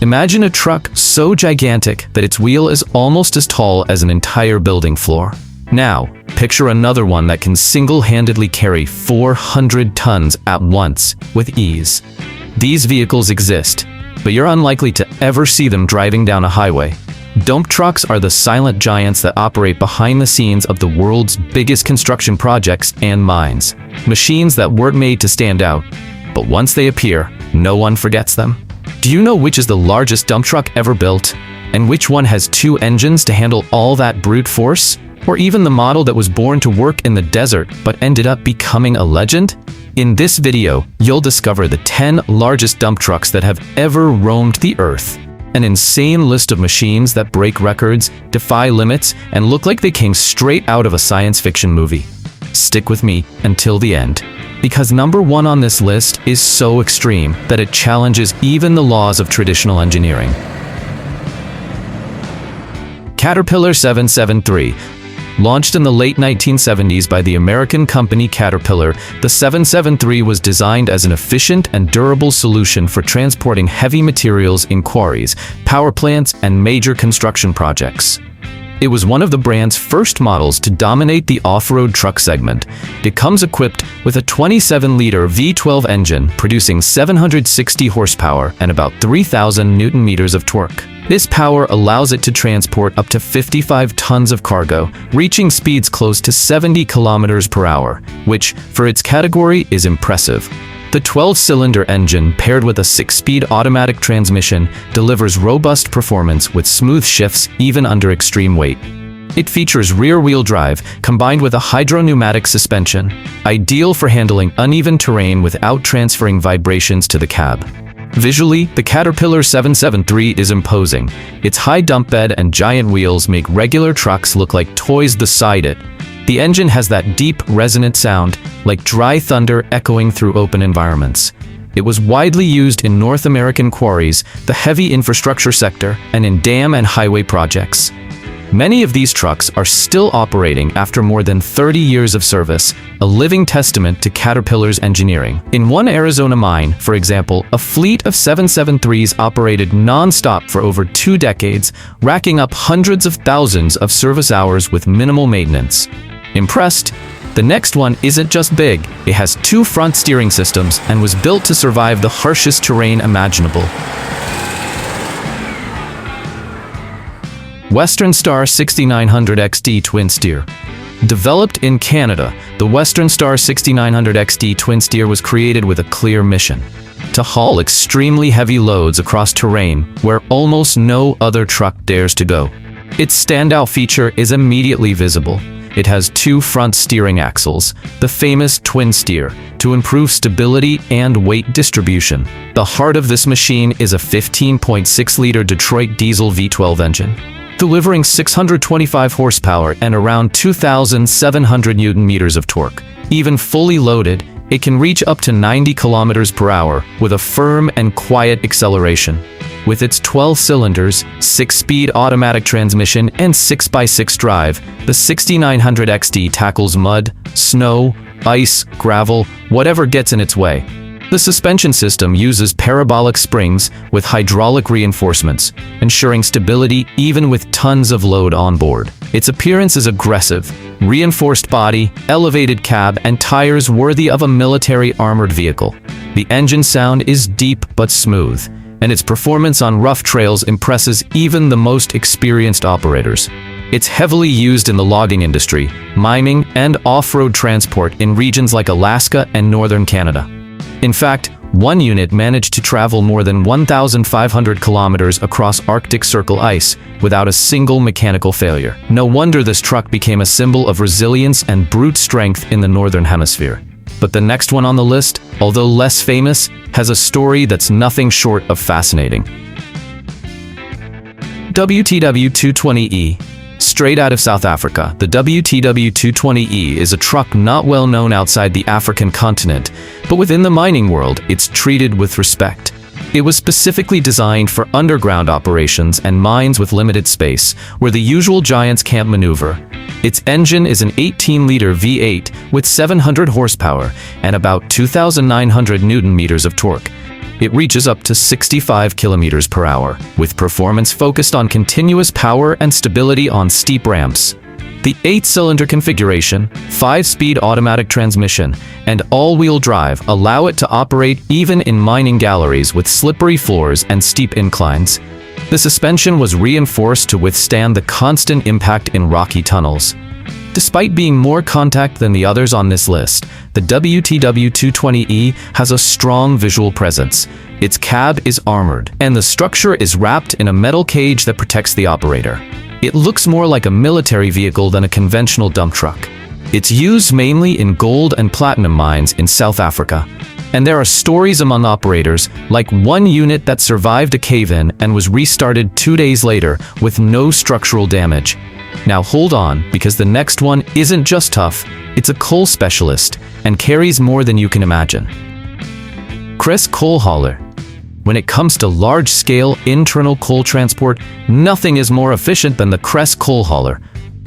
Imagine a truck so gigantic that its wheel is almost as tall as an entire building floor. Now, picture another one that can single-handedly carry 400 tons at once with ease. These vehicles exist, but you're unlikely to ever see them driving down a highway. Dump trucks are the silent giants that operate behind the scenes of the world's biggest construction projects and mines. Machines that weren't made to stand out, but once they appear, no one forgets them. Do you know which is the largest dump truck ever built? And which one has 2 engines to handle all that brute force? Or even the model that was born to work in the desert but ended up becoming a legend? In this video, you'll discover the 10 largest dump trucks that have ever roamed the earth. An insane list of machines that break records, defy limits, and look like they came straight out of a science fiction movie. Stick with me until the end, because number 1 on this list is so extreme that it challenges even the laws of traditional engineering. Caterpillar 773. Launched in the late 1970s by the American company Caterpillar, the 773 was designed as an efficient and durable solution for transporting heavy materials in quarries, power plants, and major construction projects. It was one of the brand's first models to dominate the off-road truck segment. It comes equipped with a 27-liter V12 engine producing 760 horsepower and about 3,000 Newton-meters of torque. This power allows it to transport up to 55 tons of cargo, reaching speeds close to 70 kilometers per hour, which, for its category, is impressive. The 12-cylinder engine, paired with a 6-speed automatic transmission, delivers robust performance with smooth shifts even under extreme weight. It features rear-wheel drive combined with a hydro-pneumatic suspension, ideal for handling uneven terrain without transferring vibrations to the cab. Visually, the Caterpillar 773 is imposing. Its high dump bed and giant wheels make regular trucks look like toys beside it. The engine has that deep, resonant sound, like dry thunder echoing through open environments. It was widely used in North American quarries, the heavy infrastructure sector, and in dam and highway projects. Many of these trucks are still operating after more than 30 years of service, a living testament to Caterpillar's engineering. In one Arizona mine, for example, a fleet of 773s operated non-stop for over 2 decades, racking up hundreds of thousands of service hours with minimal maintenance. Impressed? The next one isn't just big, it has 2 front steering systems and was built to survive the harshest terrain imaginable. Western Star 6900 XD Twin Steer. Developed in Canada, the Western Star 6900 XD Twin Steer was created with a clear mission: to haul extremely heavy loads across terrain where almost no other truck dares to go. Its standout feature is immediately visible. It has 2 front steering axles, the famous twin steer, to improve stability and weight distribution. The heart of this machine is a 15.6-liter Detroit diesel V12 engine, delivering 625 horsepower and around 2,700 Newton-meters of torque. Even fully loaded, it can reach up to 90 kilometers per hour with a firm and quiet acceleration. With its 12 cylinders, 6-speed automatic transmission, and 6x6 drive, the 6900 XD tackles mud, snow, ice, gravel, whatever gets in its way. The suspension system uses parabolic springs with hydraulic reinforcements, ensuring stability even with tons of load on board. Its appearance is aggressive: reinforced body, elevated cab, and tires worthy of a military armored vehicle. The engine sound is deep but smooth, and its performance on rough trails impresses even the most experienced operators. It's heavily used in the logging industry, mining, and off-road transport in regions like Alaska and northern Canada. In fact, one unit managed to travel more than 1,500 kilometers across Arctic Circle ice without a single mechanical failure. No wonder this truck became a symbol of resilience and brute strength in the Northern Hemisphere. But the next one on the list, although less famous, has a story that's nothing short of fascinating. WTW220E. Straight out of South Africa, the WTW220E is a truck not well known outside the African continent, but within the mining world, it's treated with respect. It was specifically designed for underground operations and mines with limited space, where the usual giants can't maneuver. Its engine is an 18-liter V8 with 700 horsepower and about 2,900 Newton-meters of torque. It reaches up to 65 kilometers per hour, with performance focused on continuous power and stability on steep ramps. The 8-cylinder configuration, 5-speed automatic transmission, and all-wheel drive allow it to operate even in mining galleries with slippery floors and steep inclines. The suspension was reinforced to withstand the constant impact in rocky tunnels. Despite being more compact than the others on this list, the WTW220E has a strong visual presence. Its cab is armored, and the structure is wrapped in a metal cage that protects the operator. It looks more like a military vehicle than a conventional dump truck. It's used mainly in gold and platinum mines in South Africa. And there are stories among operators, like one unit that survived a cave-in and was restarted 2 days later with no structural damage. Now hold on, because the next one isn't just tough, it's a coal specialist and carries more than you can imagine. Crest coal hauler. When it comes to large-scale internal coal transport, nothing is more efficient than the Crest coal hauler.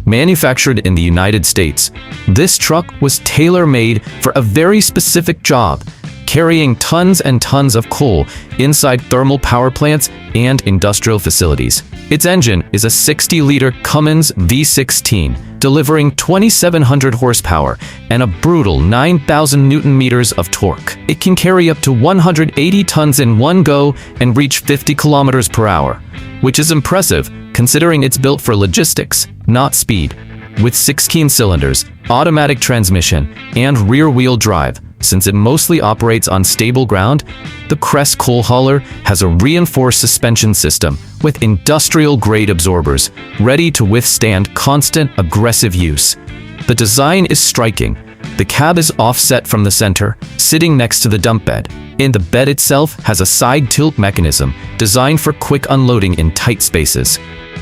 Manufactured in the United States, this truck was tailor-made for a very specific job, carrying tons and tons of coal inside thermal power plants and industrial facilities. Its engine is a 60-liter Cummins V16, delivering 2,700 horsepower and a brutal 9,000 newton-meters of torque. It can carry up to 180 tons in one go and reach 50 kilometers per hour, which is impressive considering it's built for logistics, not speed. With 16 cylinders, automatic transmission, and rear-wheel drive, since it mostly operates on stable ground, the Crest coal hauler has a reinforced suspension system with industrial-grade absorbers, ready to withstand constant, aggressive use. The design is striking. The cab is offset from the center, sitting next to the dump bed, and the bed itself has a side tilt mechanism designed for quick unloading in tight spaces.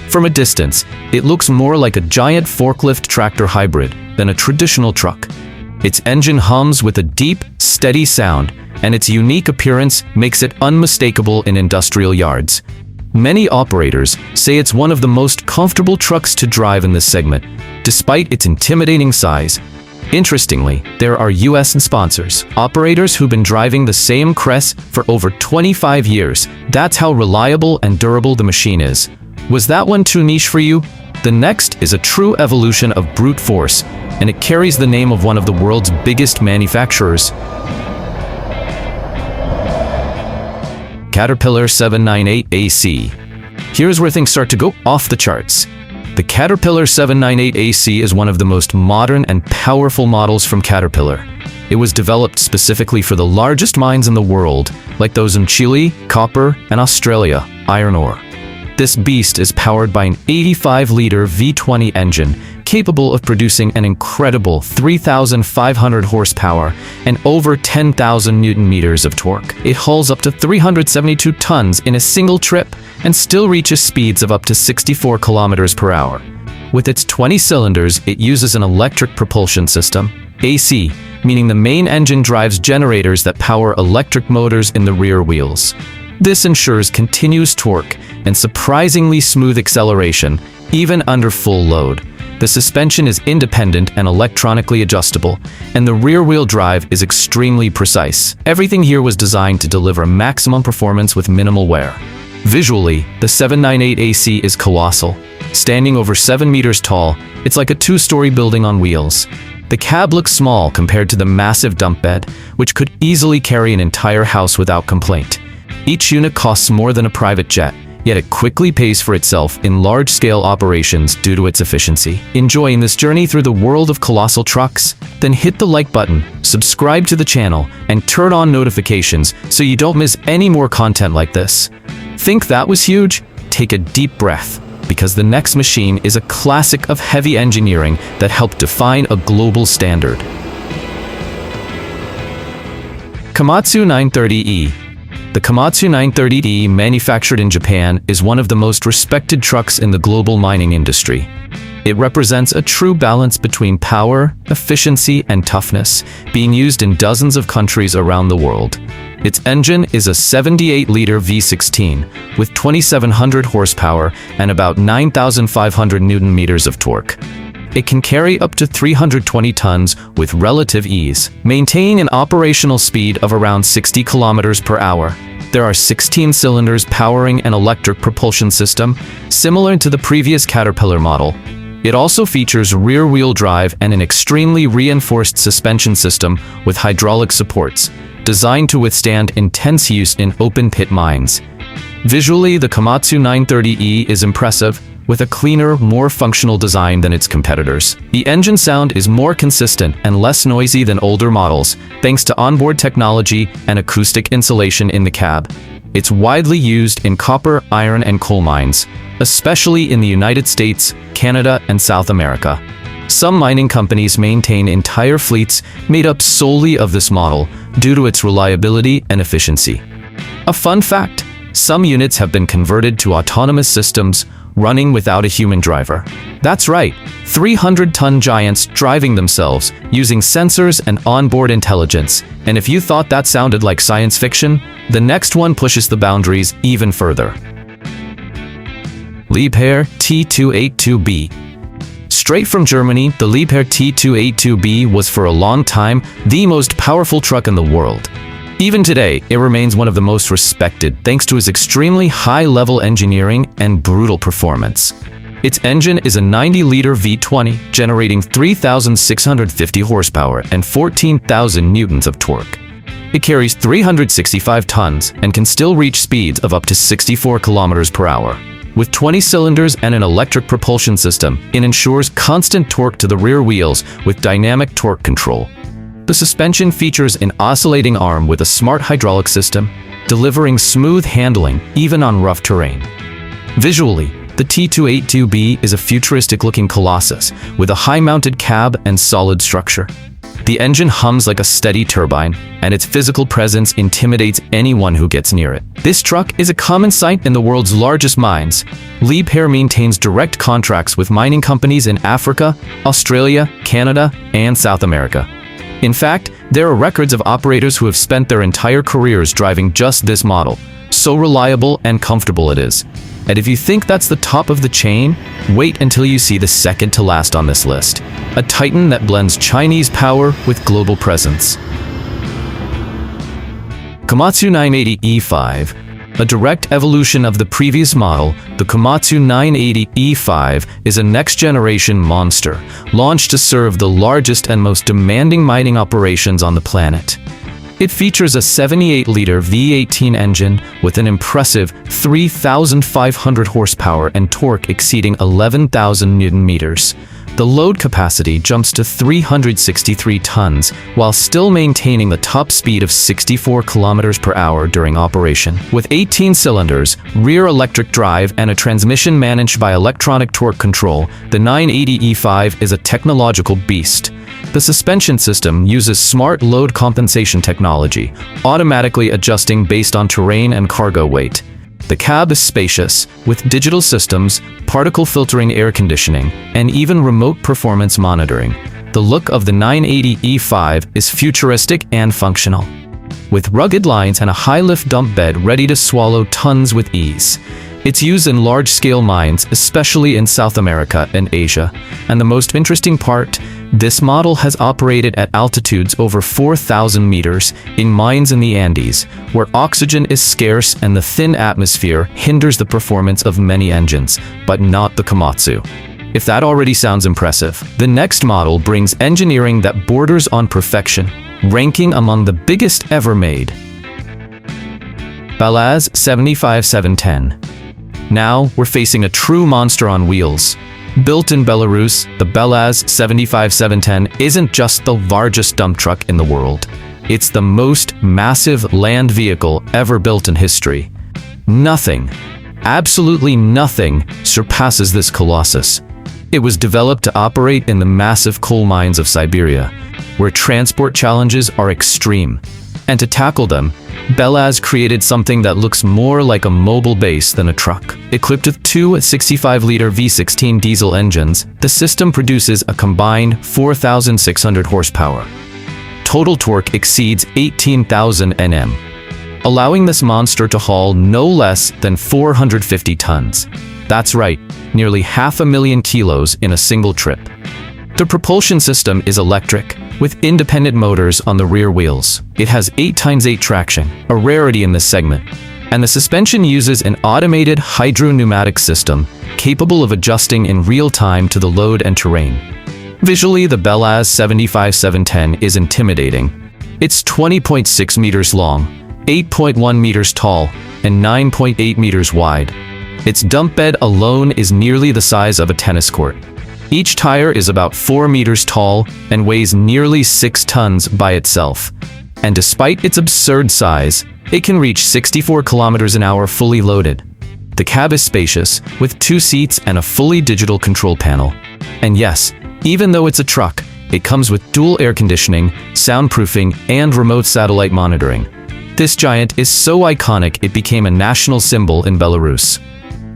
From a distance, it looks more like a giant forklift tractor hybrid than a traditional truck. Its engine hums with a deep, steady sound, and its unique appearance makes it unmistakable in industrial yards. Many operators say it's one of the most comfortable trucks to drive in this segment, despite its intimidating size. Interestingly, there are US sponsors, operators who've been driving the same Crest for over 25 years. That's how reliable and durable the machine is. Was that one too niche for you? The next is a true evolution of brute force, and it carries the name of one of the world's biggest manufacturers. Caterpillar 798AC. Here's where things start to go off the charts. The Caterpillar 798AC is one of the most modern and powerful models from Caterpillar. It was developed specifically for the largest mines in the world, like those in Chile, copper, and Australia, iron ore. This beast is powered by an 85-liter V20 engine, capable of producing an incredible 3,500 horsepower and over 10,000 newton-meters of torque. It hauls up to 372 tons in a single trip and still reaches speeds of up to 64 kilometers per hour. With its 20 cylinders, it uses an electric propulsion system, AC, meaning the main engine drives generators that power electric motors in the rear wheels. This ensures continuous torque and surprisingly smooth acceleration, even under full load. The suspension is independent and electronically adjustable, and the rear-wheel drive is extremely precise. Everything here was designed to deliver maximum performance with minimal wear. Visually, the 798AC is colossal. Standing over 7 meters tall, it's like a 2-story building on wheels. The cab looks small compared to the massive dump bed, which could easily carry an entire house without complaint. Each unit costs more than a private jet, yet it quickly pays for itself in large-scale operations due to its efficiency. Enjoying this journey through the world of colossal trucks? Then hit the like button, subscribe to the channel, and turn on notifications so you don't miss any more content like this. Think that was huge? Take a deep breath, because the next machine is a classic of heavy engineering that helped define a global standard. Komatsu 930E. The Komatsu 930E, manufactured in Japan, is one of the most respected trucks in the global mining industry. It represents a true balance between power, efficiency, and toughness, being used in dozens of countries around the world. Its engine is a 78-liter V16 with 2,700 horsepower and about 9,500 newton-meters of torque. it can carry up to 320 tons with relative ease, maintaining an operational speed of around 60 kilometers per hour. There are 16 cylinders powering an electric propulsion system, similar to the previous Caterpillar model. It also features rear-wheel drive and an extremely reinforced suspension system with hydraulic supports, designed to withstand intense use in open-pit mines. Visually, the Komatsu 930E is impressive, with a cleaner, more functional design than its competitors. The engine sound is more consistent and less noisy than older models, thanks to onboard technology and acoustic insulation in the cab. It's widely used in copper, iron, and coal mines, especially in the United States, Canada, and South America. Some mining companies maintain entire fleets made up solely of this model due to its reliability and efficiency. A fun fact: some units have been converted to autonomous systems running without a human driver. That's right, 300-ton giants driving themselves using sensors and onboard intelligence. And if you thought that sounded like science fiction, the next one pushes the boundaries even further. Liebherr T282B. Straight from Germany, the Liebherr T282B was for a long time the most powerful truck in the world. Even today, it remains one of the most respected thanks to its extremely high-level engineering and brutal performance. Its engine is a 90-liter V20, generating 3,650 horsepower and 14,000 newtons of torque. It carries 365 tons and can still reach speeds of up to 64 kilometers per hour. With 20 cylinders and an electric propulsion system, it ensures constant torque to the rear wheels with dynamic torque control. The suspension features an oscillating arm with a smart hydraulic system, delivering smooth handling even on rough terrain. Visually, the T282B is a futuristic-looking colossus with a high-mounted cab and solid structure. The engine hums like a steady turbine, and its physical presence intimidates anyone who gets near it. This truck is a common sight in the world's largest mines. Liebherr maintains direct contracts with mining companies in Africa, Australia, Canada, and South America. In fact, there are records of operators who have spent their entire careers driving just this model. So reliable and comfortable it is. And if you think that's the top of the chain, wait until you see the second to last on this list. A titan that blends Chinese power with global presence. Komatsu 980E5. A direct evolution of the previous model, the Komatsu 980E5 is a next-generation monster, launched to serve the largest and most demanding mining operations on the planet. It features a 78-liter V18 engine with an impressive 3,500 horsepower and torque exceeding 11,000 Newton-meters. The load capacity jumps to 363 tons, while still maintaining the top speed of 64 kilometers per hour during operation. With 18 cylinders, rear electric drive, and a transmission managed by electronic torque control, the 980E5 is a technological beast. The suspension system uses smart load compensation technology, automatically adjusting based on terrain and cargo weight. The cab is spacious, with digital systems, particle filtering air conditioning, and even remote performance monitoring. The look of the 980E5 is futuristic and functional, with rugged lines and a high-lift dump bed ready to swallow tons with ease. It's used in large-scale mines, especially in South America and Asia. And the most interesting part, this model has operated at altitudes over 4,000 meters in mines in the Andes, where oxygen is scarce and the thin atmosphere hinders the performance of many engines, but not the Komatsu. If that already sounds impressive, the next model brings engineering that borders on perfection, ranking among the biggest ever made. Belaz 75710. Now, we're facing a true monster on wheels. Built in Belarus, the Belaz 75710 isn't just the largest dump truck in the world. It's the most massive land vehicle ever built in history. Nothing, absolutely nothing, surpasses this colossus. It was developed to operate in the massive coal mines of Siberia, where transport challenges are extreme. And to tackle them, Belaz created something that looks more like a mobile base than a truck. Equipped with two 65-liter V16 diesel engines, the system produces a combined 4,600 horsepower. Total torque exceeds 18,000 Nm, allowing this monster to haul no less than 450 tons. That's right, nearly 500,000 kilos in a single trip. The propulsion system is electric, with independent motors on the rear wheels. It has 8x8 traction, a rarity in this segment. And the suspension uses an automated hydro-pneumatic system capable of adjusting in real time to the load and terrain. Visually, the Belaz 75710 is intimidating. It's 20.6 meters long, 8.1 meters tall, and 9.8 meters wide. Its dump bed alone is nearly the size of a tennis court. Each tire is about 4 meters tall and weighs nearly 6 tons by itself. And despite its absurd size, it can reach 64 kilometers an hour fully loaded. The cab is spacious, with 2 seats and a fully digital control panel. And yes, even though it's a truck, it comes with dual air conditioning, soundproofing, and remote satellite monitoring. This giant is so iconic it became a national symbol in Belarus.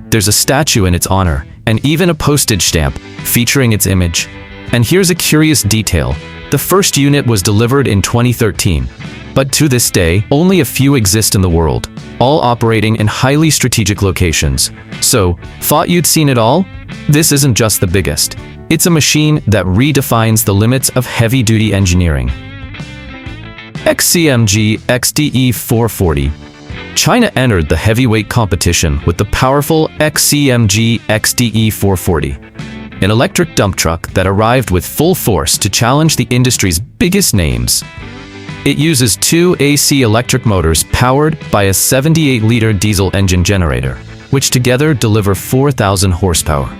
There's a statue in its honor, and even a postage stamp featuring its image. And here's a curious detail. The first unit was delivered in 2013. But to this day, only a few exist in the world, all operating in highly strategic locations. So, thought you'd seen it all? This isn't just the biggest. It's a machine that redefines the limits of heavy-duty engineering. XCMG XDE440. China entered the heavyweight competition with the powerful XCMG XDE440, an electric dump truck that arrived with full force to challenge the industry's biggest names. It uses 2 AC electric motors powered by a 78-liter diesel engine generator, which together deliver 4,000 horsepower.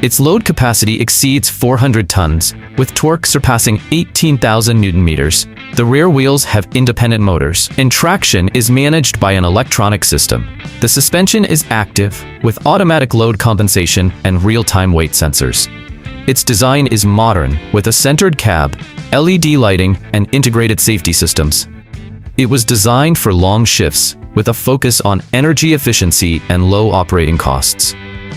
Its load capacity exceeds 400 tons, with torque surpassing 18,000 Newton-meters. The rear wheels have independent motors, and traction is managed by an electronic system. The suspension is active, with automatic load compensation and real-time weight sensors. Its design is modern, with a centered cab, LED lighting, and integrated safety systems. It was designed for long shifts, with a focus on energy efficiency and low operating costs.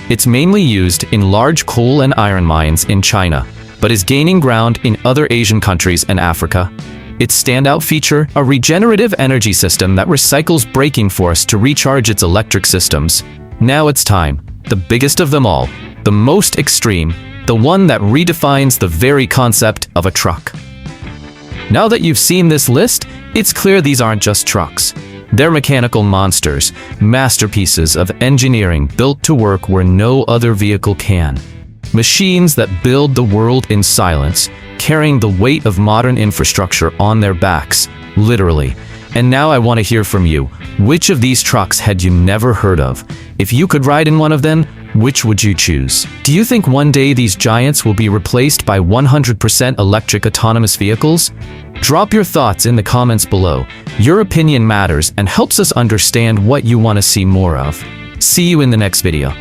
It's mainly used in large coal and iron mines in China, but is gaining ground in other Asian countries and Africa. Its standout feature, a regenerative energy system that recycles braking force to recharge its electric systems. Now it's time, the biggest of them all, the most extreme, the one that redefines the very concept of a truck. Now that you've seen this list, it's clear these aren't just trucks. They're mechanical monsters, masterpieces of engineering built to work where no other vehicle can. Machines that build the world in silence, carrying the weight of modern infrastructure on their backs, literally. And now I want to hear from you. Which of these trucks had you never heard of? If you could ride in one of them, which would you choose? Do you think one day these giants will be replaced by 100% electric autonomous vehicles? Drop your thoughts in the comments below. Your opinion matters and helps us understand what you want to see more of. See you in the next video.